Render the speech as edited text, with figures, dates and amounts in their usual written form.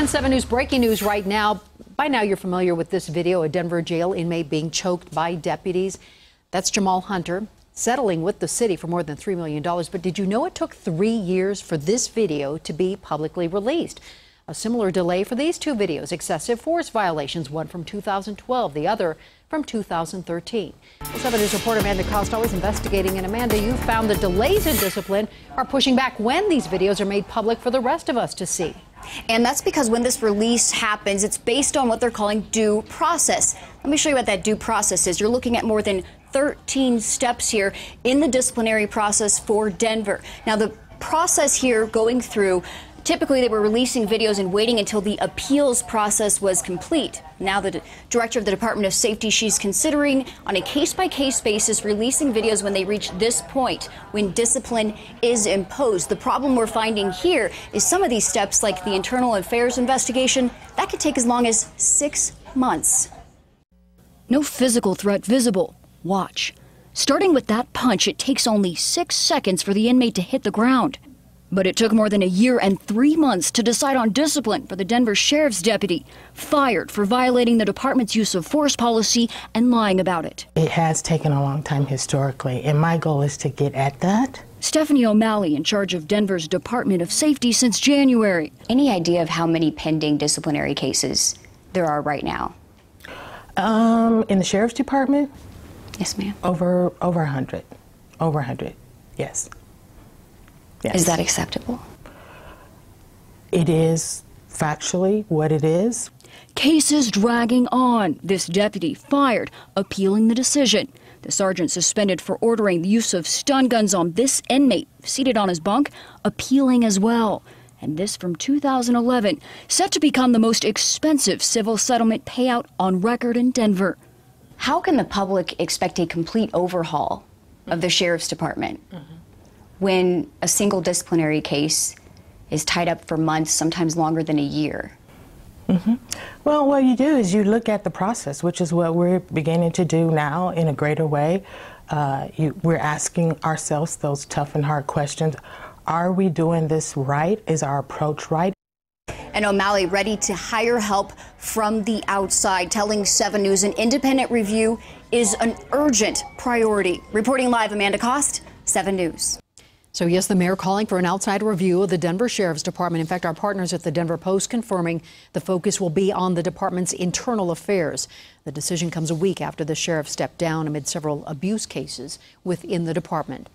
And 7 News breaking news right now. By now you're familiar with this video, a Denver jail inmate being choked by deputies. That's Jamal Hunter, settling with the city for more than $3 million. But did you know it took 3 years for this video to be publicly released? A similar delay for these two videos, excessive force violations, one from 2012, the other from 2013. Well, 7 News reporter Amanda Costello is investigating. And Amanda, you found the delays in discipline are pushing back when these videos are made public for the rest of us to see. And that's because when this release happens, it's based on what they're calling due process. Let me show you what that due process is. You're looking at more than 13 steps here in the disciplinary process for Denver. Now, the process here going through, typically they were releasing videos and waiting until the appeals process was complete. Now the director of the Department of Safety, she's considering on a case-by-case basis releasing videos when they reach this point, when discipline is imposed. The problem we're finding here is some of these steps, like the internal affairs investigation, that could take as long as 6 months. No physical threat visible. Watch. Starting with that punch, it takes only 6 seconds for the inmate to hit the ground. But it took more than a year and 3 months to decide on discipline for the Denver sheriff's deputy, fired for violating the department's use of force policy and lying about it. It has taken a long time historically, and my goal is to get at that. Stephanie O'Malley, in charge of Denver's Department of Safety since January. Any idea of how many pending disciplinary cases there are right now? In the sheriff's department? Yes, ma'am. Over 100. Over 100, yes. Yes. Is that acceptable? It is factually what it is. Cases dragging on. This deputy fired, appealing the decision. The sergeant suspended for ordering the use of stun guns on this inmate seated on his bunk, appealing as well. And this from 2011, set to become the most expensive civil settlement payout on record in Denver. How can the public expect a complete overhaul of the sheriff's department when a single disciplinary case is tied up for months, sometimes longer than a year? Well, what you do is you look at the process, which is what we're beginning to do now in a greater way. We're asking ourselves those tough and hard questions. Are we doing this right? Is our approach right? And O'Malley ready to hire help from the outside, telling 7 News an independent review is an urgent priority. Reporting live, Amanda Cost, 7 News. So yes, the mayor calling for an outside review of the Denver Sheriff's Department. In fact, our partners at the Denver Post confirming the focus will be on the department's internal affairs. The decision comes a week after the sheriff stepped down amid several abuse cases within the department.